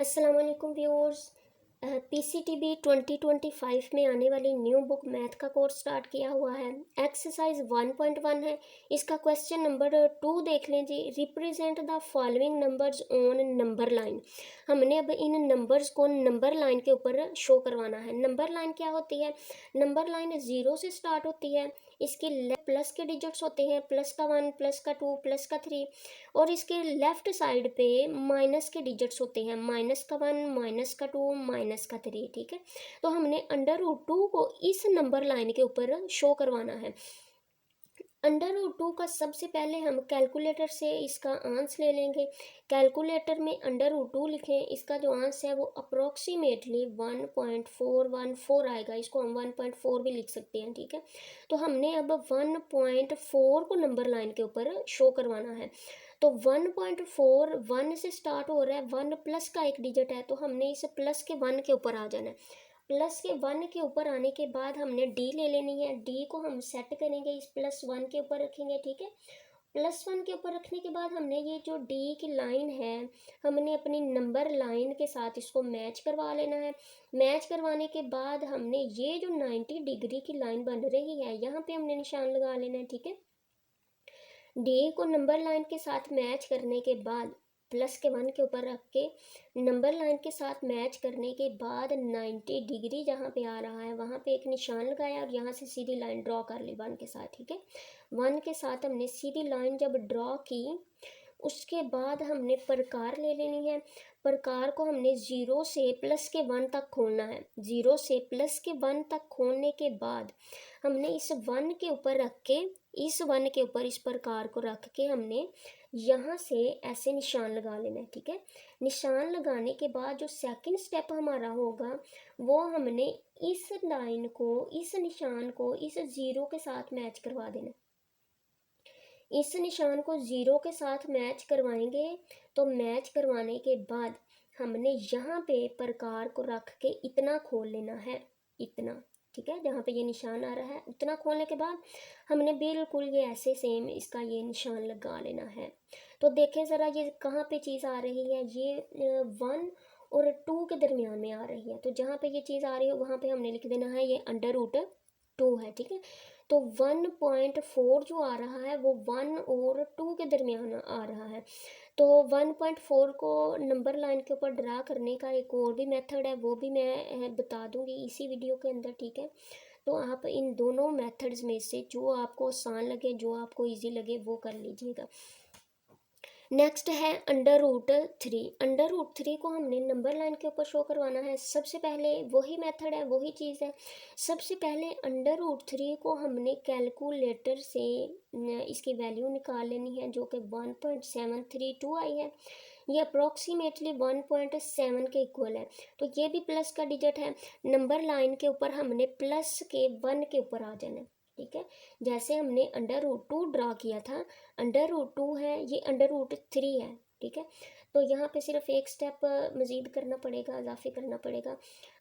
अस्सलाम वालेकुम व्यूअर्स। पीसीटीबी 2025 में आने वाली न्यू बुक मैथ का कोर्स स्टार्ट किया हुआ है। एक्सरसाइज 1.1 है। इसका क्वेश्चन नंबर 2 देख लें जी। Represent the following numbers on number line. हमने अब इन नंबर्स को नंबर लाइन के ऊपर शो करवाना है। नंबर लाइन क्या होती है? नंबर लाइन 0 से स्टार्ट होती है। इसके प्लस के डिजिट्स होते हैं, प्लस का 1, प्लस का 2, प्लस का 3, और इसके लेफ्ट साइड पे माइनस के डिजिट्स होते हैं, माइनस का 1, माइनस का 2, माइनस का 3। ठीक है, तो हमने अंडर रूट 2 को इस नंबर लाइन के ऊपर शो करवाना है। अंडर रूट 2 का सबसे पहले हम कैलकुलेटर से इसका आंस ले लेंगे। कैलकुलेटर में अंडर रूट 2 लिखें, इसका जो आंस है वो अप्रोक्सीमेटली 1.414 आएगा। इसको हम 1.4 भी लिख सकते हैं। ठीक है, तो हमने अब 1.4 को नंबर लाइन के ऊपर शो करवाना है। तो 1.4 1 से स्टार्ट हो रहा है, 1 प्लस का एक डिजिट है, तो हमने इस प्लस के 1 के ऊपर आ जाना है। प्लस के 1 के ऊपर आने के बाद हमने डी ले लेनी है। डी को हम सेट करेंगे, इस +1 के ऊपर रखेंगे। ठीक है, +1 के ऊपर रखने के बाद हमने ये जो डी की लाइन है, हमने अपनी नंबर लाइन के साथ इसको मैच करवा लेना है। मैच करवाने के बाद हमने ये जो 90 डिग्री की लाइन बन रही है, यहाँ पे हमने निशान लगा लेना है। ठीक है, डी को नंबर लाइन के साथ मैच करने के बाद प्लस के 1 के ऊपर रख के नंबर लाइन के साथ मैच करने के बाद 90 डिग्री जहाँ पे आ रहा है वहाँ पे एक निशान लगाया और यहाँ से सीधी लाइन ड्रॉ कर ली 1 के साथ। ठीक है, 1 के साथ हमने सीधी लाइन जब ड्रॉ की, उसके बाद हमने प्रकार ले लेनी है। प्रकार को हमने 0 से प्लस के 1 तक खोलना है। 0 से प्लस के 1 तक खोलने के बाद हमने इस 1 के ऊपर रख के, इस 1 के ऊपर इस प्रकार को रख के हमने यहाँ से ऐसे निशान लगा लेना है। ठीक है, निशान लगाने के बाद जो सेकंड स्टेप हमारा होगा वो हमने इस लाइन को, इस निशान को इस 0 के साथ मैच करवा देना है। इस निशान को 0 के साथ मैच करवाएंगे, तो मैच करवाने के बाद हमने यहाँ पे प्रकार को रख के इतना खोल लेना है, इतना। ठीक है, जहाँ पे ये निशान आ रहा है उतना खोलने के बाद हमने बिल्कुल ये ऐसे सेम इसका ये निशान लगा लेना है। तो देखें ज़रा ये कहाँ पे चीज़ आ रही है, ये 1 और 2 के दरमियान में आ रही है। तो जहाँ पे ये चीज़ आ रही है वहाँ पे हमने लिख देना है ये अंडर रूट 2 है। ठीक है, तो 1.4 जो आ रहा है वो 1 और 2 के दरमियान आ रहा है। तो 1.4 को नंबर लाइन के ऊपर ड्रा करने का एक और भी मेथड है, वो भी मैं बता दूंगी इसी वीडियो के अंदर। ठीक है, तो आप इन दोनों मेथड्स में से जो आपको आसान लगे, जो आपको इजी लगे वो कर लीजिएगा। नेक्स्ट है अंडर रूट 3। अंडर रूट 3 को हमने नंबर लाइन के ऊपर शो करवाना है। सबसे पहले वही मेथड है, वही चीज़ है। सबसे पहले अंडर रूट 3 को हमने कैलकुलेटर से इसकी वैल्यू निकाल लेनी है, जो कि 1.732 आई है। ये अप्रोक्सीमेटली 1.7 के इक्वल है। तो ये भी प्लस का डिजिट है। नंबर लाइन के ऊपर हमने प्लस के 1 के ऊपर आ जाना है। ठीक है, जैसे हमने अंडर रूट 2 ड्रा किया था, अंडर रूट 2 है, ये अंडर रूट 3 है। ठीक है, तो यहाँ पे सिर्फ एक स्टेप मज़ीद करना पड़ेगा, इजाफे करना पड़ेगा।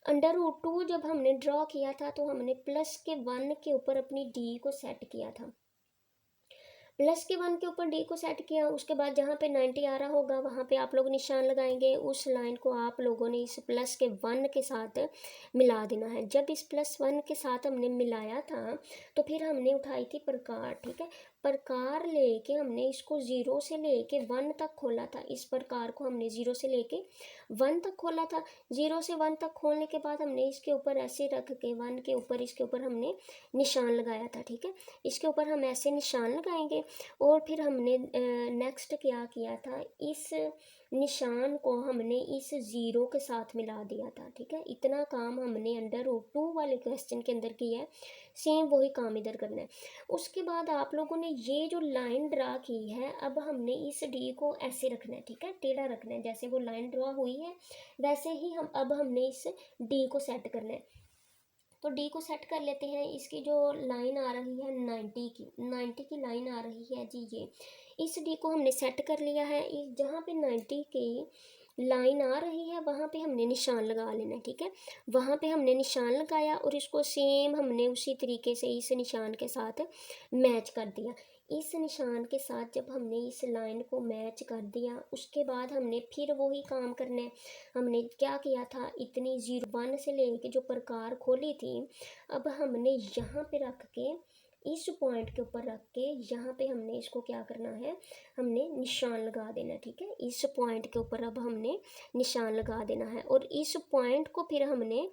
अंडर रूट 2 जब हमने ड्रॉ किया था तो हमने प्लस के 1 के ऊपर अपनी डी को सेट किया था। प्लस के 1 के ऊपर डी को सेट किया, उसके बाद जहाँ पे 90 आ रहा होगा वहाँ पे आप लोग निशान लगाएंगे। उस लाइन को आप लोगों ने इस प्लस के 1 के साथ मिला देना है। जब इस +1 के साथ हमने मिलाया था तो फिर हमने उठाई थी प्रकार। ठीक है, प्रकार लेके हमने इसको 0 से लेके 1 तक खोला था। इस प्रकार को हमने 0 से लेके 1 तक खोला था। 0 से 1 तक खोलने के बाद हमने इसके ऊपर ऐसे रख के 1 के ऊपर, इसके ऊपर हमने निशान लगाया था। ठीक है, इसके ऊपर हम ऐसे निशान लगाएंगे और फिर हमने नेक्स्ट क्या किया था, इस निशान को हमने इस 0 के साथ मिला दिया था। ठीक है, इतना काम हमने अंडर रूट 2 वाले क्वेश्चन के अंदर किया है। सेम वही काम इधर करना है। उसके बाद आप लोगों ने ये जो लाइन ड्रा की है, अब हमने इस डी को ऐसे रखना है। ठीक है, टेढ़ा रखना है, जैसे वो लाइन ड्रा हुई है वैसे ही हमने इस डी को सेट करना है। तो डी को सेट कर लेते हैं। इसकी जो लाइन आ रही है 90 की लाइन आ रही है जी, ये इस डी को हमने सेट कर लिया है। इस जहाँ पे 90 की लाइन आ रही है वहाँ पे हमने निशान लगा लेना है। ठीक है, वहाँ पे हमने निशान लगाया और इसको सेम हमने उसी तरीके से इस निशान के साथ मैच कर दिया। इस निशान के साथ जब हमने इस लाइन को मैच कर दिया, उसके बाद हमने फिर वही काम करना है। हमने क्या किया था, इतनी 0 1 से लेके जो प्रकार खोली थी, अब हमने यहाँ पे रख के, इस पॉइंट के ऊपर रख के, यहाँ पे हमने इसको क्या करना है, हमने निशान लगा देना। ठीक है, इस पॉइंट के ऊपर अब हमने निशान लगा देना है। और इस पॉइंट को फिर हमने,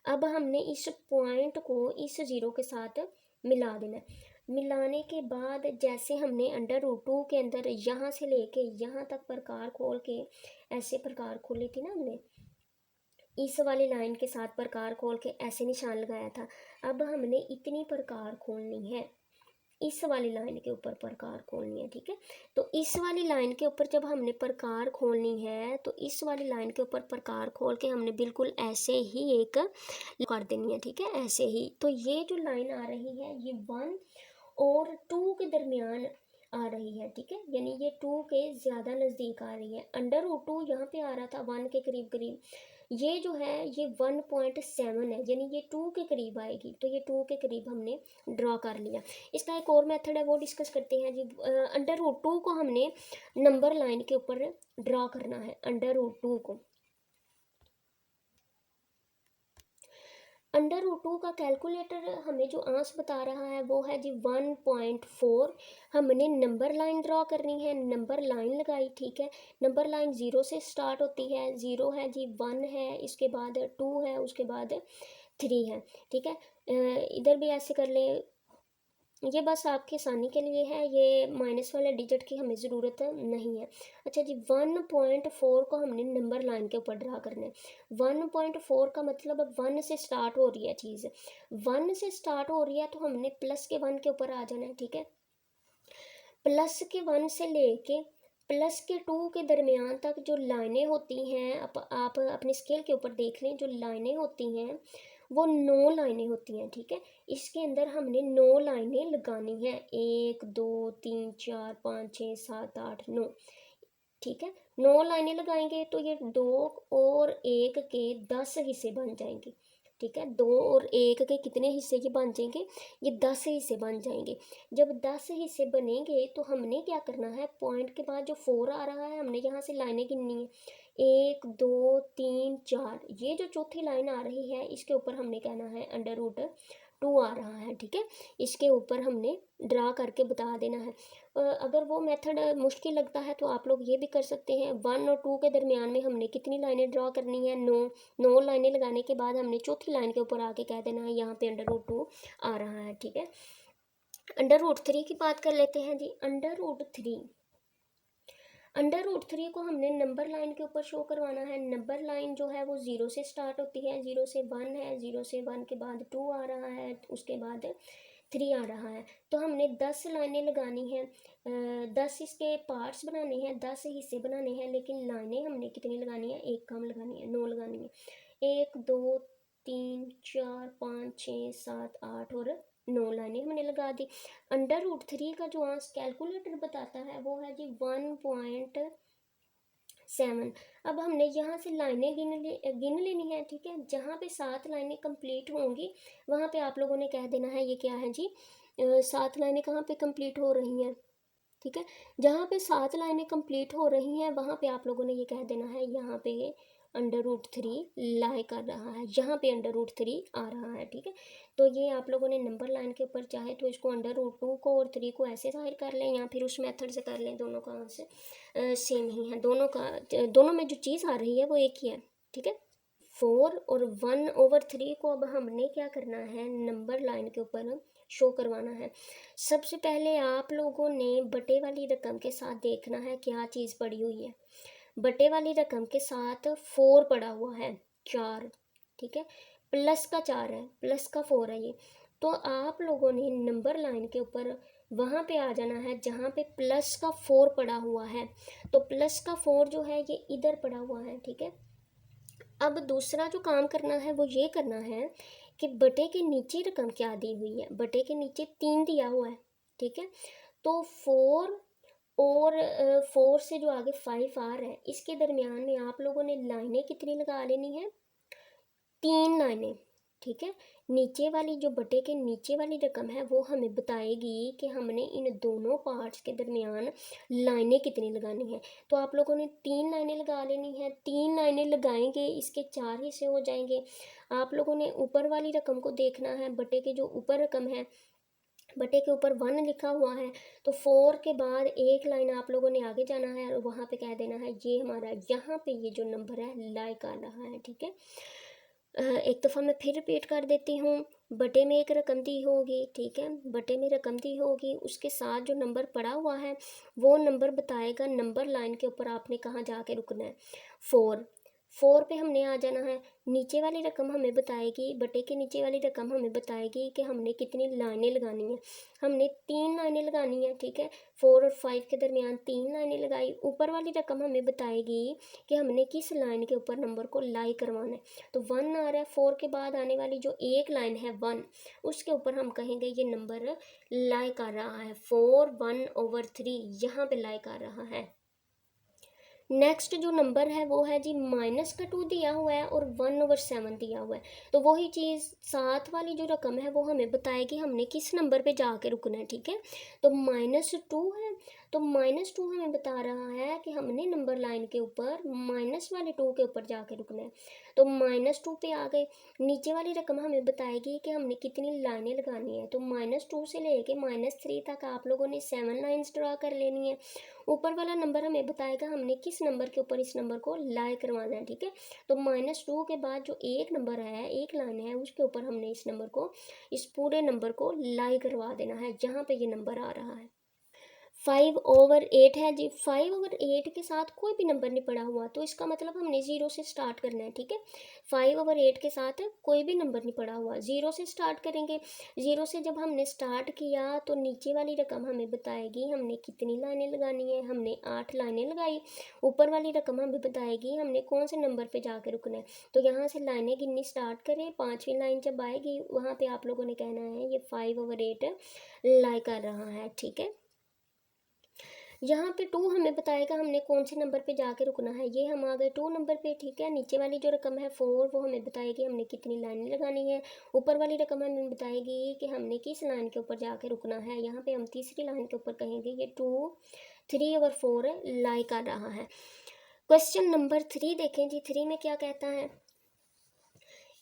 अब हमने इस पॉइंट को इस ज़ीरो के साथ मिला देना है। मिलाने के बाद जैसे हमने √2 के अंदर यहाँ से लेके यहाँ तक प्रकार खोल के, ऐसे प्रकार खोली थी ना हमने, इस वाली लाइन के साथ प्रकार खोल के ऐसे निशान लगाया था। अब हमने इतनी प्रकार खोलनी है, इस वाली लाइन के ऊपर प्रकार खोलनी है। ठीक है, तो इस वाली लाइन के ऊपर जब हमने प्रकार खोलनी है, तो इस वाली लाइन के ऊपर प्रकार खोल के हमने बिल्कुल ऐसे ही एक कर देनी है। ठीक है, ऐसे ही। तो ये जो लाइन आ रही है, ये 1 और 2 के दरमियान आ रही है। ठीक है, यानी ये 2 के ज़्यादा नज़दीक आ रही है। √2 यहाँ पे आ रहा था 1 के करीब करीब, ये जो है ये 1.7 है, यानी ये 2 के करीब आएगी। तो ये 2 के करीब हमने ड्रॉ कर लिया। इसका एक और मेथड है, वो डिस्कस करते हैं जी। √2 को हमने नंबर लाइन के ऊपर ड्रॉ करना है। √2 को, √2 का कैलकुलेटर हमें जो आंस बता रहा है वो है जी 1.4। हमने नंबर लाइन ड्रॉ करनी है, नंबर लाइन लगाई। ठीक है, नंबर लाइन 0 से स्टार्ट होती है। 0 है जी, 1 है, इसके बाद 2 है, उसके बाद 3 है। ठीक है, इधर भी ऐसे कर लें, ये बस आपके आसानी के लिए है, ये माइनस वाले डिजिट की हमें ज़रूरत नहीं है। अच्छा जी, 1.4 को हमने नंबर लाइन के ऊपर ड्रा करना है। 1.4 का मतलब अब 1 से स्टार्ट हो रही है चीज़, 1 से स्टार्ट हो रही है, तो हमने प्लस के 1 के ऊपर आ जाना है। ठीक है, प्लस के 1 से लेके प्लस के 2 के दरमियान तक जो लाइनें होती हैं, आप अपने स्केल के ऊपर देख लें, जो लाइनें होती हैं वो 9 लाइनें होती हैं। ठीक है, इसके अंदर हमने 9 लाइनें लगानी है। 1 2 3 4 5 6 7 8 9। ठीक है, 9 लाइनें लगाएंगे तो ये 2 और 1 के 10 हिस्से बन जाएंगे। ठीक है, 2 और 1 के कितने हिस्से ये बन जाएंगे, ये 10 हिस्से बन जाएंगे। जब 10 हिस्से बनेंगे तो हमने क्या करना है, पॉइंट के बाद जो 4 आ रहा है, हमने यहाँ से लाइनें गिननी है। 1 2 3 4, ये जो चौथी लाइन आ रही है इसके ऊपर हमने कहना है √2 आ रहा है। ठीक है, इसके ऊपर हमने ड्रा करके बता देना है। अगर वो मेथड मुश्किल लगता है तो आप लोग ये भी कर सकते हैं। 1 और 2 के दरमियान में हमने कितनी लाइनें ड्रॉ करनी है, 9 लाइनें लगाने के बाद हमने चौथी लाइन के ऊपर आके कह देना है यहाँ पे √2 आ रहा है। ठीक है, √3 की बात कर लेते हैं जी। √3 को हमने नंबर लाइन के ऊपर शो करवाना है। नंबर लाइन जो है वो 0 से स्टार्ट होती है, 0 से 1 है, 0 से 1 के बाद 2 आ रहा है, उसके बाद 3 आ रहा है। तो हमने 10 लाइनें लगानी हैं, 10 इसके पार्ट्स बनाने हैं, 10 हिस्से बनाने हैं, लेकिन लाइनें हमने कितनी लगानी है, एक कम लगानी है, 9 लगानी है। 1 2 3 4 5 6 7 8 और 9 लाइनें हमने लगा दी। √3 का जो आंसर कैलकुलेटर बताता है वो है जी 1.7। अब हमने यहाँ से लाइनें गिन लेनी है। ठीक है, जहाँ पे 7 लाइनें कंप्लीट होंगी वहाँ पे आप लोगों ने कह देना है ये क्या है जी, 7 लाइनें कहाँ पे कंप्लीट हो रही हैं। ठीक है, जहाँ पे 7 लाइनें कंप्लीट हो रही हैं वहाँ पे आप लोगों ने ये कह देना है यहाँ पे √3 लाई कर रहा है, यहाँ पे √3 आ रहा है। ठीक है, तो ये आप लोगों ने नंबर लाइन के ऊपर चाहे तो इसको √2 को और 3 को ऐसे जाहिर कर लें या फिर उस मेथड से कर लें, दोनों का आंसर सेम ही है। दोनों में जो चीज़ आ रही है वो एक ही है। ठीक है, 4 और 1/3 को अब हमने क्या करना है, नंबर लाइन के ऊपर शो करवाना है। सबसे पहले आप लोगों ने बटे वाली रकम के साथ देखना है क्या चीज़ पड़ी हुई है। बटे वाली रकम के साथ 4 पड़ा हुआ है, 4। ठीक है, प्लस का 4 है, प्लस का 4 है ये। तो आप लोगों ने नंबर लाइन के ऊपर वहाँ पे आ जाना है जहाँ पे प्लस का 4 पड़ा हुआ है। तो प्लस का 4 जो है ये इधर पड़ा हुआ है। ठीक है, अब दूसरा जो काम करना है वो ये करना है कि बटे के नीचे रकम क्या दी हुई है, बटे के नीचे 3 दिया हुआ है। ठीक है, तो 4 और 4 से जो आगे 5 आ रहा है इसके दरमियान में आप लोगों ने लाइनें कितनी लगा लेनी है, 3 लाइनें। ठीक है। नीचे वाली जो बटे के नीचे वाली रकम है वो हमें बताएगी कि हमने इन दोनों पार्ट्स के दरमियान लाइनें कितनी लगानी है। तो आप लोगों ने 3 लाइनें लगा लेनी है। 3 लाइनें लगाएंगे, इसके 4 हिस्से हो जाएंगे। आप लोगों ने ऊपर वाली रकम को देखना है, बटे के जो ऊपर रकम है, बटे के ऊपर 1 लिखा हुआ है, तो 4 के बाद एक लाइन आप लोगों ने आगे जाना है और वहाँ पे कह देना है ये हमारा यहाँ पे ये जो नंबर है लाई कर रहा है, ठीक है। एक दफ़ा मैं फिर रिपीट कर देती हूँ। बटे में एक रकम दी होगी, ठीक है, बटे में रकम दी होगी, उसके साथ जो नंबर पड़ा हुआ है वो नंबर बताएगा नंबर लाइन के ऊपर आपने कहाँ जाके रुकना है। 4 पे हमने आ जाना है। नीचे वाली रकम हमें बताएगी, बटे के नीचे वाली रकम हमें बताएगी कि हमने कितनी लाइनें लगानी है। हमने 3 लाइनें लगानी है, ठीक है। 4 और 5 के दरमियान 3 लाइनें लगाई। ऊपर वाली रकम हमें बताएगी कि हमने किस लाइन के ऊपर नंबर को लाई करवाना है। तो 1 आ रहा है, 4 के बाद आने वाली जो एक लाइन है 1, उसके ऊपर हम कहेंगे ये नंबर लाई कर रहा है। 4 1/3 यहाँ पे लाई कर रहा है। नेक्स्ट जो नंबर है वो है जी -2 दिया हुआ है और 1/7 दिया हुआ है। तो वही चीज़ साथ वाली जो रकम है वो हमें बताएगी हमने किस नंबर पे जाके रुकना है, ठीक है। तो -2 है, तो -2 हमें बता रहा है कि हमने नंबर लाइन के ऊपर माइनस वाले 2 के ऊपर जाके रुकना है। तो -2 पे आ गए। नीचे वाली रकम हमें बताएगी कि हमने कितनी लाइनें लगानी है। तो -2 से लेके -3 तक आप लोगों ने 7 लाइन्स ड्रा कर लेनी है। ऊपर वाला नंबर हमें बताएगा हमने किस नंबर के ऊपर इस नंबर को लाई करवाना है, ठीक है। तो -2 के बाद जो एक नंबर है, एक लाइन है, उसके ऊपर हमने इस नंबर को, इस पूरे नंबर को लाई करवा देना है जहाँ पे ये नंबर आ रहा है। 5/8 है जी। 5/8 के साथ कोई भी नंबर नहीं पड़ा हुआ, तो इसका मतलब हमने 0 से स्टार्ट करना है, ठीक है। 5/8 के साथ कोई भी नंबर नहीं पड़ा हुआ, 0 से स्टार्ट करेंगे। 0 से जब हमने स्टार्ट किया तो नीचे वाली रकम हमें बताएगी हमने कितनी लाइनें लगानी है। हमने 8 लाइनें लगाई। ऊपर वाली रकम हमें बताएगी हमने कौन से नंबर पे जाकर रुकना है। तो यहाँ से लाइनें गिननी स्टार्ट करें। 5वीं लाइन जब आएगी वहाँ पे आप लोगों ने कहना है ये 5/8 लाई कर रहा है, ठीक है। यहाँ पे 2 हमें बताएगा हमने कौन से नंबर पे जाके रुकना है। ये हम आ गए 2 नंबर पे, ठीक है। नीचे वाली जो रकम है 4 वो हमें बताएगी हमने कितनी लाइनें लगानी है। ऊपर वाली रकम हमें बताएगी कि हमने किस लाइन के ऊपर जाके रुकना है। यहाँ पे हम तीसरी लाइन के ऊपर कहेंगे ये 2 3/4 लाई कर रहा है। क्वेश्चन नंबर 3 देखें जी। 3 में क्या कहता है,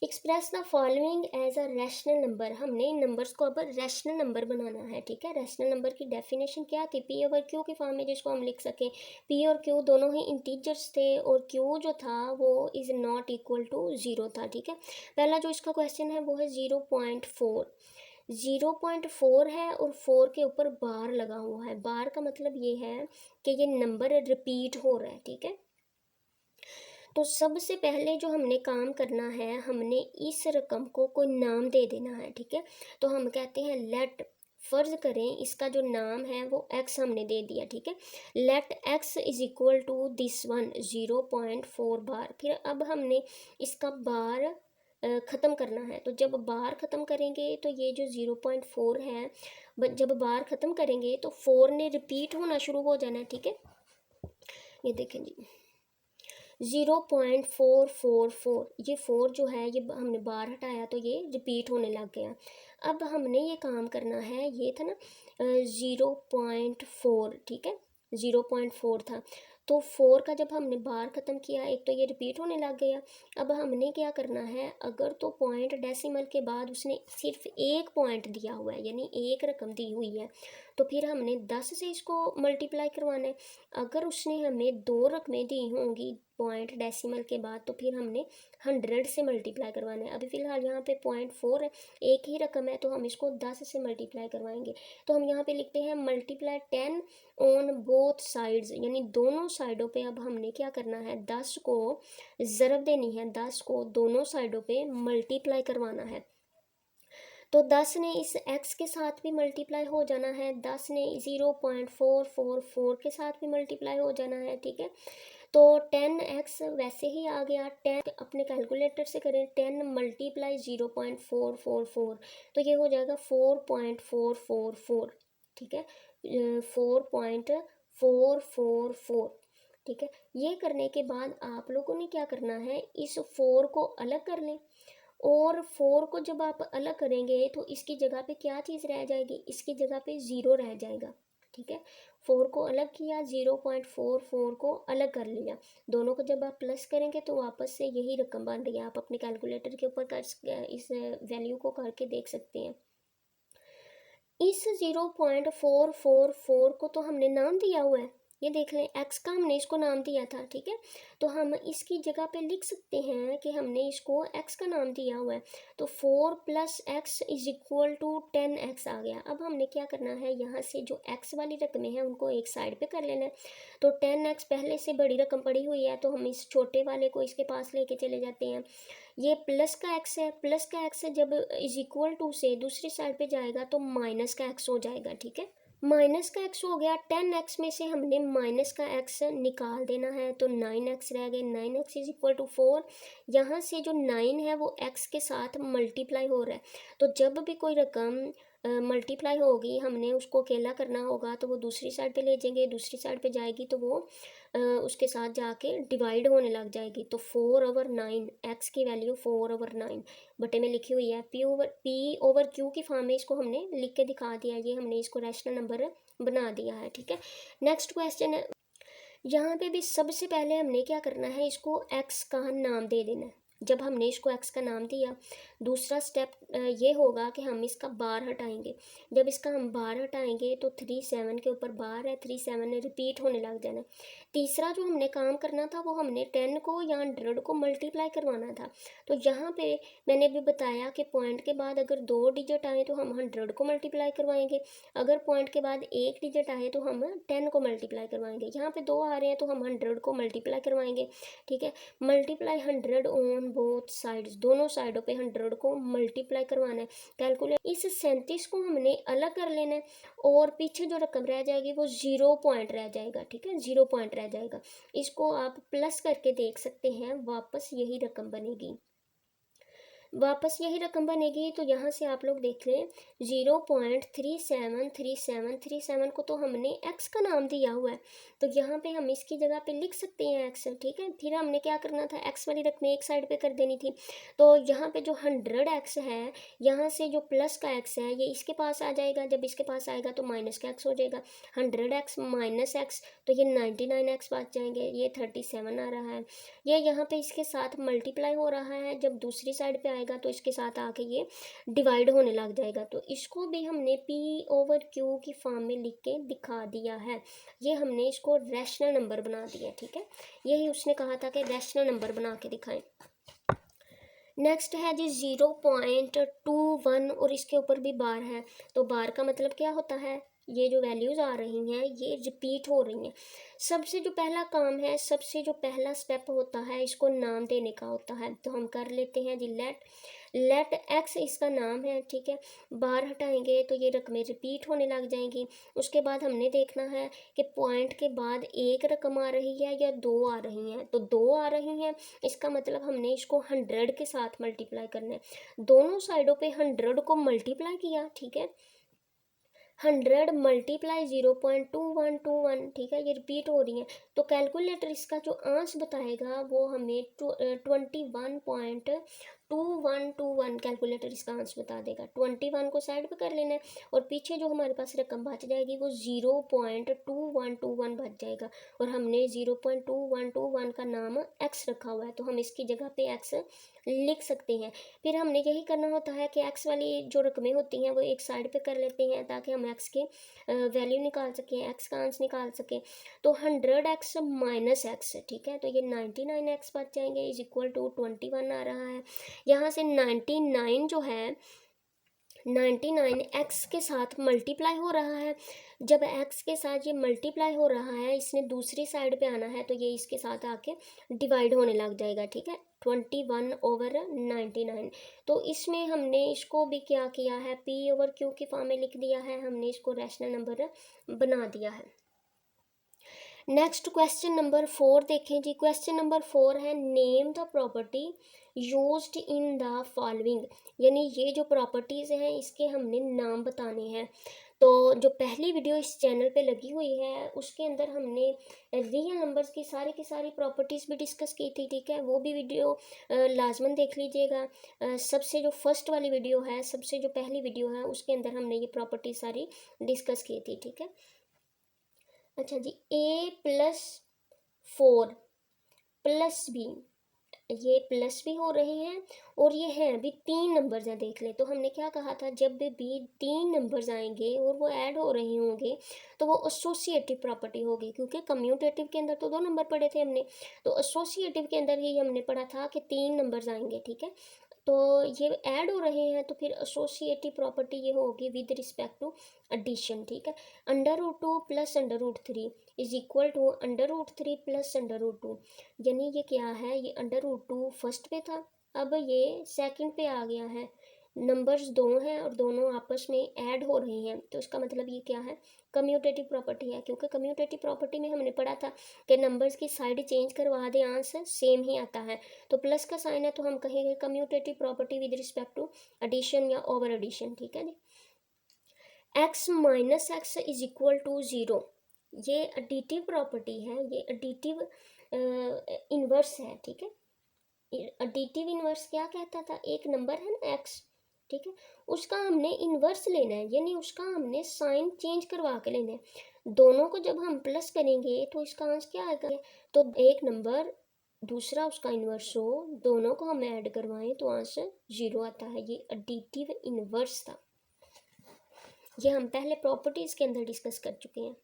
express the following as a rational number. हमने इन नंबर्स को अब रैशनल नंबर बनाना है, ठीक है। रैशनल नंबर की डेफिनेशन क्या थी, पी ओवर क्यू की फॉर्म में जिसको हम लिख सकें। पी और क्यू दोनों ही इंटीजर्स थे और क्यू जो था वो इज़ नॉट इक्वल टू 0 था, ठीक है। पहला जो इसका क्वेश्चन है वो है 0.4। 0.4 है और 4 के ऊपर बार लगा हुआ है। बार का मतलब ये है कि ये नंबर रिपीट हो रहा है, ठीक है। तो सबसे पहले जो हमने काम करना है, हमने इस रकम को कोई नाम दे देना है, ठीक है। तो हम कहते हैं लेट, फ़र्ज़ करें इसका जो नाम है वो x हमने दे दिया, ठीक है। Let x is equal to this one 0.4 bar. फिर अब हमने इसका बार ख़त्म करना है। तो जब बार ख़त्म करेंगे तो ये जो 0.4 है, जब बार ख़त्म करेंगे तो 4 ने रिपीट होना शुरू हो जाना है, ठीक है। ये देखें जी 0.444, ये 4 जो है ये हमने बार हटाया तो ये रिपीट होने लग गया। अब हमने ये काम करना है, ये था ना 0.4, ठीक है, 0.4 था। तो 4 का जब हमने बार ख़त्म किया, एक तो ये रिपीट होने लग गया। अब हमने क्या करना है, अगर तो पॉइंट डेसिमल के बाद उसने सिर्फ एक पॉइंट दिया हुआ है, यानी एक रकम दी हुई है, तो फिर हमने 10 से इसको मल्टीप्लाई करवाना है। अगर उसने हमें 2 रकमें दी होंगी पॉइंट डेसिमल के बाद, तो फिर हमने 100 से मल्टीप्लाई करवाना है। अभी फ़िलहाल यहाँ पे 0.4 है, एक ही रकम है, तो हम इसको 10 से मल्टीप्लाई करवाएंगे। तो हम यहाँ पे लिखते हैं मल्टीप्लाई 10 ऑन बोथ साइड्स, यानी दोनों साइडों पे अब हमने क्या करना है, 10 को ज़रब देनी है, 10 को दोनों साइडों पे मल्टीप्लाई करवाना है। तो 10 ने इस x के साथ भी मल्टीप्लाई हो जाना है, 10 ने 0.444 के साथ भी मल्टीप्लाई हो जाना है, ठीक है। तो 10x वैसे ही आ गया। 10 अपने कैलकुलेटर से करें, 10 मल्टीप्लाई 0.444, तो ये हो जाएगा 4.444, ठीक है, 4.444, ठीक है। ये करने के बाद आप लोगों ने क्या करना है, इस 4 को अलग कर लें और 4 को जब आप अलग करेंगे तो इसकी जगह पे क्या चीज़ रह जाएगी, इसकी जगह पे 0 रह जाएगा। ठीक है, 4 को अलग किया, 0.44 को अलग कर लिया, दोनों को जब आप प्लस करेंगे तो वापस से यही रकम बन रही है। आप अपने कैलकुलेटर के ऊपर इस वैल्यू को करके देख सकते हैं। इस 0.444 को तो हमने नाम दिया हुआ है, ये देख लें, x का हमने इसको नाम दिया था। ठीक है, तो हम इसकी जगह पे लिख सकते हैं कि हमने इसको x का नाम दिया हुआ है, तो 4 + x is equal to 10x आ गया। अब हमने क्या करना है, यहाँ से जो x वाली रकमें हैं उनको एक साइड पे कर लेना है। तो 10x पहले से बड़ी रकम पड़ी हुई है, तो हम इस छोटे वाले को इसके पास लेके चले जाते हैं। ये प्लस का x है, प्लस का x है, जब इज इक्वल टू से दूसरी साइड पे जाएगा तो माइनस का x हो जाएगा। ठीक है, माइनस का x हो गया, 10x में से हमने माइनस का x निकाल देना है, तो 9x रह गए। 9x is equal to 4। यहाँ से जो 9 है वो x के साथ मल्टीप्लाई हो रहा है, तो जब भी कोई रकम मल्टीप्लाई होगी हमने उसको अकेला करना होगा, तो वो दूसरी साइड पे ले जाएंगे, दूसरी साइड पे जाएगी तो वो उसके साथ जाके डिवाइड होने लग जाएगी। तो 4/9, x की वैल्यू 4/9 बटे में लिखी हुई है। p/q की फॉर्म में इसको हमने लिख के दिखा दिया, ये हमने इसको रैशनल नंबर बना दिया है। ठीक है, नेक्स्ट क्वेश्चन है, यहाँ पे भी सबसे पहले हमने क्या करना है, इसको x का नाम दे देना है। जब हमने इसको x का नाम दिया, दूसरा स्टेप ये होगा कि हम इसका बार हटाएंगे। जब इसका हम बार हटाएंगे तो 3 7 के ऊपर बार है, 3 7 ने रिपीट होने लग जाना। तीसरा जो हमने काम करना था वो हमने 10 को या 100 को मल्टीप्लाई करवाना था। तो यहाँ पे मैंने भी बताया कि पॉइंट के बाद अगर 2 डिजिट आए तो हम 100 को मल्टीप्लाई करवाएंगे, अगर पॉइंट के बाद 1 डिजिट आए तो हम 10 को मल्टीप्लाई करवाएंगे। यहाँ पे 2 आ रहे हैं तो हम 100 को मल्टीप्लाई करवाएंगे। ठीक है, मल्टीप्लाई 100 ऑन बोथ साइड्स, दोनों साइडों पे 100 को मल्टीप्लाई करवाना है। कैलकुलेट इस 37 को हमने अलग कर लेना है, और पीछे जो रकम रह जाएगी वो 0 पॉइंट रह जाएगा। ठीक है, 0 पॉइंट रह जाएगा, इसको आप प्लस करके देख सकते हैं, वापस यही रकम बनेगी, वापस यही रकम बनेगी। तो यहाँ से आप लोग देख लें, 0.373737 को तो हमने x का नाम दिया हुआ है, तो यहाँ पे हम इसकी जगह पे लिख सकते हैं x। ठीक है, फिर हमने क्या करना था, x वाली रकम एक साइड पे कर देनी थी। तो यहाँ पे जो 100x है, यहाँ से जो प्लस का x है ये इसके पास आ जाएगा, जब इसके पास आएगा तो माइनस का x हो जाएगा। 100x माइनस x, तो ये 99x बच जाएंगे, ये 37 आ रहा है। ये यहाँ पे इसके साथ मल्टीप्लाई हो रहा है, जब दूसरी साइड पे आएगा तो इसके साथ आके ये डिवाइड होने लग जाएगा। तो इसको भी हमने p/q की फॉर्म में लिख के दिखा दिया है, ये हमने इसको रैशनल नंबर बना दिया। ठीक है, यही उसने कहा था कि रैशनल नंबर बना के दिखाएं। नेक्स्ट है जी 0.21, और इसके ऊपर भी बार है। तो बार का मतलब क्या होता है, ये जो वैल्यूज़ आ रही हैं ये रिपीट हो रही हैं। सबसे जो पहला काम है, सबसे जो पहला स्टेप होता है, इसको नाम देने का होता है। तो हम कर लेते हैं जी लेट एक्स इसका नाम है। ठीक है, बार हटाएंगे तो ये रकमें रिपीट होने लग जाएंगी। उसके बाद हमने देखना है कि पॉइंट के बाद एक रकम आ रही है या 2 आ रही हैं, तो 2 आ रही हैं, इसका मतलब हमने इसको 100 के साथ मल्टीप्लाई करना है। दोनों साइडों पे 100 को मल्टीप्लाई किया। ठीक है, 100 मल्टीप्लाई 0.2121। ठीक है, ये रिपीट हो रही है, तो कैलकुलेटर इसका जो आंसर बताएगा वो हमें 21.2121 कैलकुलेटर इसका आंसर बता देगा। 21 को साइड पे कर लेना है, और पीछे जो हमारे पास रकम बच जाएगी वो 0.2121 बच जाएगा, और हमने 0.2121 का नाम x रखा हुआ है, तो हम इसकी जगह पे x लिख सकते हैं। फिर हमने यही करना होता है कि x वाली जो रकमें होती हैं वो एक साइड पे कर लेते हैं, ताकि हम x के वैल्यू निकाल सकें, x का आंसर निकाल सकें। तो 100x माइनस x, ठीक है, तो ये 99x बच जाएंगे, इज इक्वल टू 21 आ रहा है। यहाँ से 99 जो है 99 x के साथ मल्टीप्लाई हो रहा है। जब x के साथ ये मल्टीप्लाई हो रहा है, इसने दूसरी साइड पे आना है, तो ये इसके साथ आके डिवाइड होने लग जाएगा। ठीक है, 21/99। तो इसमें हमने इसको भी क्या किया है, p/q की फॉर्म में लिख दिया है, हमने इसको रैशनल नंबर बना दिया है। नेक्स्ट क्वेश्चन नंबर 4 देखें जी। क्वेश्चन नंबर 4 है, name the property used in the following, यानी ये जो प्रॉपर्टीज़ हैं इसके हमने नाम बताने हैं। तो जो पहली वीडियो इस चैनल पे लगी हुई है उसके अंदर हमने रियल नंबर्स की सारी प्रॉपर्टीज़ भी डिस्कस की थी, ठीक है। वो भी वीडियो लाजमन देख लीजिएगा। सबसे जो फर्स्ट वाली वीडियो है, सबसे जो पहली वीडियो है, उसके अंदर हमने ये प्रॉपर्टी सारी डिस्कस की थी, ठीक है। अच्छा जी, A+4 प्लस बी, ये प्लस भी हो रहे हैं और ये हैं अभी 3 नंबर्स हैं, देख लें। तो हमने क्या कहा था, जब भी 3 नंबर्स आएंगे और वो ऐड हो रहे होंगे तो वो एसोसिएटिव प्रॉपर्टी होगी, क्योंकि कम्यूटेटिव के अंदर तो 2 नंबर पढ़े थे हमने, तो एसोसिएटिव के अंदर ही हमने पढ़ा था कि 3 नंबर्स आएंगे, ठीक है। तो ये ऐड हो रहे हैं तो फिर एसोसिएटिव प्रॉपर्टी ये होगी विद रिस्पेक्ट टू एडिशन, ठीक है। √2 plus √3 is equal to √3 plus √2, यानी ये क्या है, ये √2 फर्स्ट पे था, अब ये सेकंड पे आ गया है। नंबर्स दो हैं और दोनों आपस में ऐड हो रहे हैं, तो इसका मतलब ये क्या है, कम्यूटेटिव प्रॉपर्टी है। क्योंकि कम्यूटेटिव प्रॉपर्टी में हमने पढ़ा था कि नंबर्स की साइड चेंज करवा दे, आंसर सेम ही आता है। तो प्लस का साइन है तो हम कहेंगे commutative property with respect to addition या ओवर एडिशन, ठीक है जी। x minus x is equal to 0, ये एडिटिव प्रॉपर्टी है, ये एडिटिव इन्वर्स है, ठीक है। एडिटिव इन्वर्स क्या कहता था, एक नंबर है ना x, ठीक है, उसका हमने इन्वर्स लेना है, यानी उसका हमने साइन चेंज करवा के लेना है। दोनों को जब हम प्लस करेंगे तो इसका आंसर क्या आएगा, तो एक नंबर दूसरा उसका इन्वर्स हो, दोनों को हम ऐड करवाएं तो आंसर 0 आता है। ये एडिटिव इन्वर्स था, ये हम पहले प्रॉपर्टीज के अंदर डिस्कस कर चुके हैं।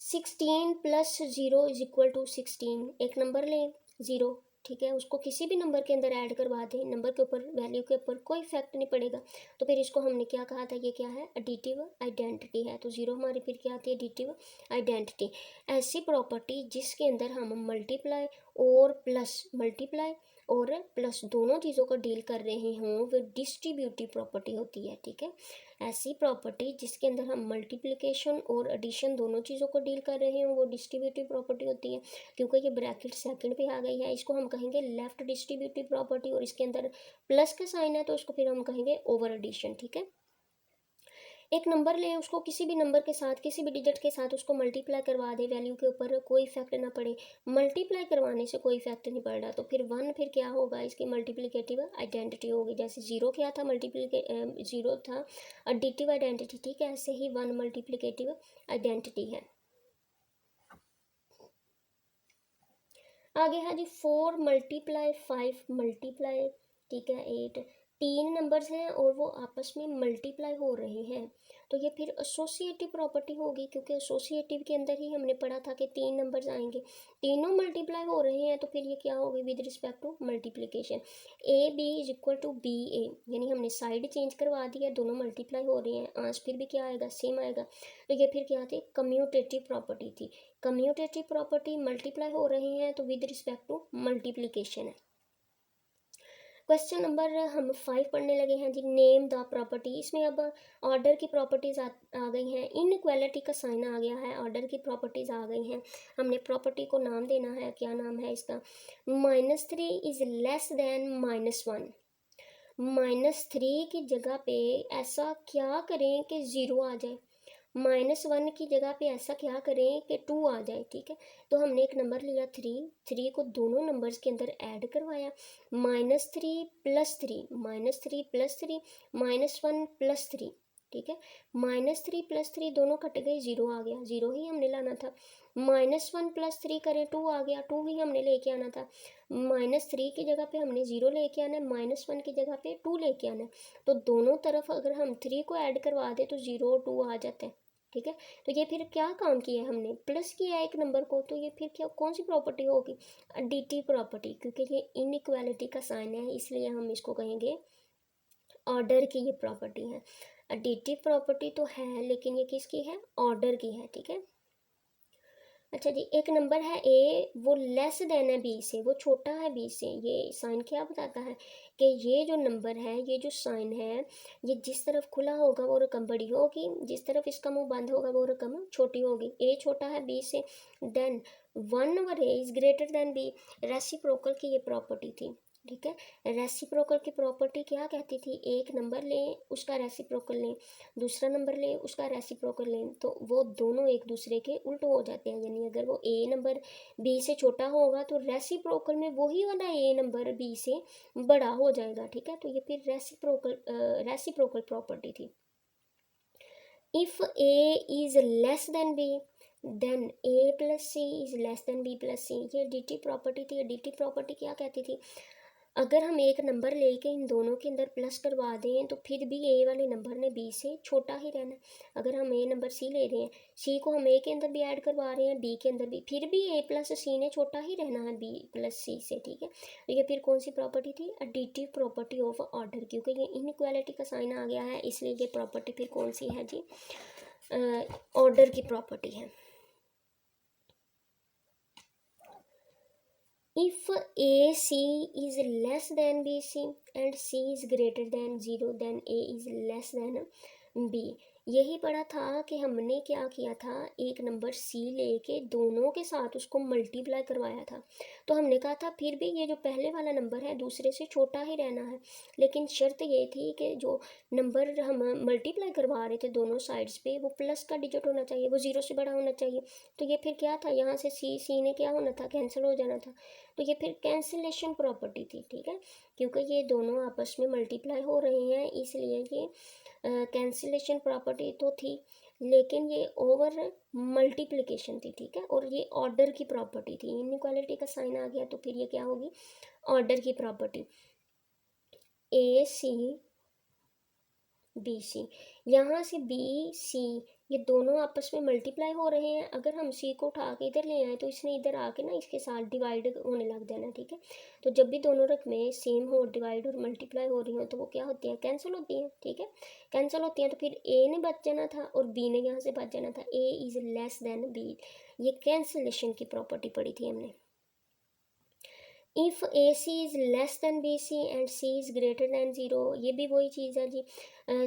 16 प्लस 0 इज इक्वल टू 16, एक नंबर लें 0, ठीक है, उसको किसी भी नंबर के अंदर ऐड करवा दें, नंबर के ऊपर वैल्यू के ऊपर कोई इफेक्ट नहीं पड़ेगा, तो फिर इसको हमने क्या कहा था, ये क्या है, एडिटिव आइडेंटिटी है। तो 0 हमारी फिर क्या आती है, एडिटिव आइडेंटिटी। ऐसी प्रॉपर्टी जिसके अंदर हम मल्टीप्लाई और प्लस, मल्टीप्लाई और प्लस दोनों चीज़ों को डील कर रहे हों, वो डिस्ट्रीब्यूटिव प्रॉपर्टी होती है, ठीक है। ऐसी प्रॉपर्टी जिसके अंदर हम मल्टीप्लिकेशन और एडिशन दोनों चीज़ों को डील कर रहे हों वो डिस्ट्रीब्यूटिव प्रॉपर्टी होती है। क्योंकि ये ब्रैकेट सेकंड पे आ गई है, इसको हम कहेंगे लेफ्ट डिस्ट्रीब्यूटिव प्रॉपर्टी, और इसके अंदर प्लस का साइन है तो इसको फिर हम कहेंगे ओवर एडिशन, ठीक है। एक नंबर लें, उसको किसी भी नंबर के साथ, किसी भी डिजिट के साथ उसको मल्टीप्लाई करवा दे, वैल्यू के ऊपर कोई इफेक्ट ना पड़े, मल्टीप्लाई करवाने से कोई इफेक्ट नहीं पड़ रहा, तो फिर 1 फिर क्या होगा, इसकी मल्टीप्लिकेटिव आइडेंटिटी होगी। जैसे 0 क्या था, 0 था एडिटिव आइडेंटिटी, ठीक है, ऐसे ही 1 मल्टीप्लिकेटिव आइडेंटिटी है। आगे है जी 4 मल्टीप्लाई 5 मल्टीप्लाई, ठीक है 8, 3 नंबर्स हैं और वो आपस में मल्टीप्लाई हो रहे हैं, तो ये फिर एसोसिएटिव प्रॉपर्टी होगी। क्योंकि एसोसिएटिव के अंदर ही हमने पढ़ा था कि 3 नंबर्स आएंगे, तीनों मल्टीप्लाई हो रहे हैं, तो फिर ये क्या होगी, with respect to multiplication. AB is equal to BA, यानी हमने साइड चेंज करवा दी है, दोनों मल्टीप्लाई हो रहे हैं, आंसर फिर भी क्या आएगा, सेम आएगा। तो ये फिर क्या थी, कम्यूटेटिव प्रॉपर्टी थी। कम्यूटेटिव प्रॉपर्टी मल्टीप्लाई हो रहे हैं तो विद रिस्पेक्ट टू मल्टीप्लिकेशन है। क्वेश्चन नंबर हम 5 पढ़ने लगे हैं जी, नेम द प्रॉपर्टी। इसमें अब ऑर्डर की प्रॉपर्टीज आ गई हैं, इनइक्वालिटी का साइन आ गया है, ऑर्डर की प्रॉपर्टीज आ गई हैं, हमने प्रॉपर्टी को नाम देना है, क्या नाम है इसका, -3 इज लेस देन -1। -3 की जगह पे ऐसा क्या करें कि 0 आ जाए, -1 की जगह पे ऐसा क्या करें कि 2 आ जाए, ठीक है। तो हमने एक नंबर लिया 3 को दोनों नंबर्स के अंदर ऐड करवाया, -3 प्लस 3, -3 प्लस 3, -1 प्लस 3, ठीक है। -3 प्लस 3 दोनों कट गए, 0 आ गया, 0 ही हमने लाना था। -1 प्लस 3 करें, 2 आ गया, 2 ही हमने लेके आना था। -3 की जगह पे हमने 0 लेके आना है, -1 की जगह पे 2 लेके आना है, तो दोनों तरफ अगर हम 3 को ऐड करवा दे तो 0 और 2 आ जाता है, ठीक है। तो ये फिर क्या काम किया है, हमने प्लस किया है एक नंबर को, तो ये फिर क्या, कौन सी प्रॉपर्टी होगी, एडिटिव प्रॉपर्टी। क्योंकि ये इनइक्वालिटी का साइन है, इसलिए हम इसको कहेंगे ऑर्डर की ये प्रॉपर्टी है। एडिटिव प्रॉपर्टी तो है लेकिन ये किसकी है, ऑर्डर की है, ठीक है। अच्छा जी, एक नंबर है ए, वो लेस देन है बी से, वो छोटा है बी से, ये साइन क्या बताता है कि ये जो नंबर है, ये जो साइन है, ये जिस तरफ खुला होगा वो रकम बड़ी होगी, जिस तरफ इसका मुंह बंद होगा वो रकम छोटी होगी। ए छोटा है बी से, then 1/a is greater than B, reciprocal की ये प्रॉपर्टी थी। ठीक है। रेसिप्रोकल की प्रॉपर्टी क्या कहती थी, एक नंबर लें उसका रेसिप्रोकल लें, दूसरा नंबर लें उसका रेसिप्रोकल लें, तो वो दोनों एक दूसरे के उल्ट हो जाते हैं। यानी अगर वो ए नंबर बी से छोटा होगा तो रेसिप्रोकल में वही वाला ए नंबर बी से बड़ा हो जाएगा। ठीक है, तो ये फिर रेसिप्रोकल प्रॉपर्टी थी। If A is less than B then A plus C is less than B plus C, ये डीटी प्रॉपर्टी थी। डीटी प्रॉपर्टी क्या कहती थी, अगर हम एक नंबर लेके इन दोनों के अंदर प्लस करवा दें तो फिर भी ए वाले नंबर ने बी से छोटा ही रहना है। अगर हम ए नंबर सी ले रहे हैं, सी को हम ए के अंदर भी ऐड करवा रहे हैं, बी के अंदर भी, फिर भी ए प्लस सी ने छोटा ही रहना है बी प्लस सी से। ठीक है, तो ये फिर कौन सी प्रॉपर्टी थी, एडिटिव प्रॉपर्टी ऑफ ऑर्डर, क्योंकि ये इनइक्वालिटी का साइन आ गया है इसलिए ये प्रॉपर्टी फिर कौन सी है जी, ऑर्डर की प्रॉपर्टी है। If AC is less than BC and C is greater than 0 then A is less than B। यही पढ़ा था कि हमने क्या किया था, एक नंबर C लेके दोनों के साथ उसको मल्टीप्लाई करवाया था। तो हमने कहा था फिर भी ये जो पहले वाला नंबर है दूसरे से छोटा ही रहना है, लेकिन शर्त ये थी कि जो नंबर हम मल्टीप्लाई करवा रहे थे दोनों साइड्स पे वो प्लस का डिजिट होना चाहिए, वो 0 से बड़ा होना चाहिए। तो ये फिर क्या था, यहाँ से सी ने क्या होना था, कैंसिल हो जाना था। तो ये फिर कैंसिलेशन प्रॉपर्टी थी। ठीक है, क्योंकि ये दोनों आपस में मल्टीप्लाई हो रहे हैं इसलिए ये कैंसिलेशन प्रॉपर्टी तो थी, लेकिन ये ओवर मल्टीप्लिकेशन थी। ठीक है, और ये ऑर्डर की प्रॉपर्टी थी। इनइक्वालिटी का साइन आ गया तो फिर ये क्या होगी, ऑर्डर की प्रॉपर्टी। ए सी बी सी, यहाँ से बी सी ये दोनों आपस में मल्टीप्लाई हो रहे हैं। अगर हम सी को उठा के इधर ले आए तो इसने इधर आके ना इसके साथ डिवाइड होने लग जाना। ठीक है, तो जब भी दोनों रकमें सेम हो, डिवाइड और मल्टीप्लाई हो रही हो तो वो क्या होती हैं, कैंसिल होती हैं। ठीक है, कैंसिल होती हैं तो फिर ए ने बच जाना था और बी ने यहाँ से बच जाना था, A is less than B. ये कैंसिलेशन की प्रॉपर्टी पढ़ी थी हमने। If A C is less than B C and C is greater than zero, ये भी वही चीज़ है जी,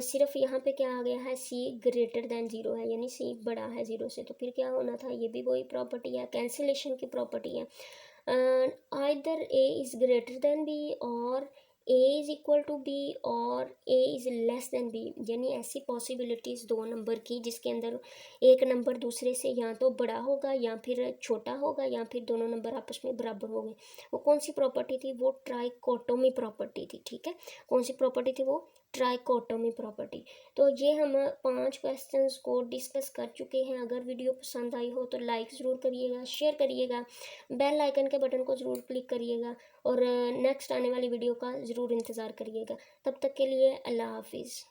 सिर्फ यहाँ पे क्या आ गया है, सी ग्रेटर दैन ज़ीरो है, यानी सी बड़ा है ज़ीरो से, तो फिर क्या होना था, ये भी वही प्रॉपर्टी है, कैंसिलेशन की प्रॉपर्टी है। Either A is greater than B और A is equal to B और A is less than B, यानी ऐसी पॉसिबिलिटीज़ दो नंबर की जिसके अंदर एक नंबर दूसरे से या तो बड़ा होगा या फिर छोटा होगा या फिर दोनों नंबर आपस में बराबर होंगे। वो कौन सी प्रॉपर्टी थी, वो ट्राइकोटोमी प्रॉपर्टी थी। ठीक है, कौन सी प्रॉपर्टी थी वो, ट्राइकोटोमी प्रॉपर्टी। तो ये हम 5 क्वेश्चंस को डिस्कस कर चुके हैं। अगर वीडियो पसंद आई हो तो लाइक ज़रूर करिएगा, शेयर करिएगा, बेल आइकन के बटन को ज़रूर क्लिक करिएगा और नेक्स्ट आने वाली वीडियो का ज़रूर इंतज़ार करिएगा। तब तक के लिए अल्लाह हाफिज़।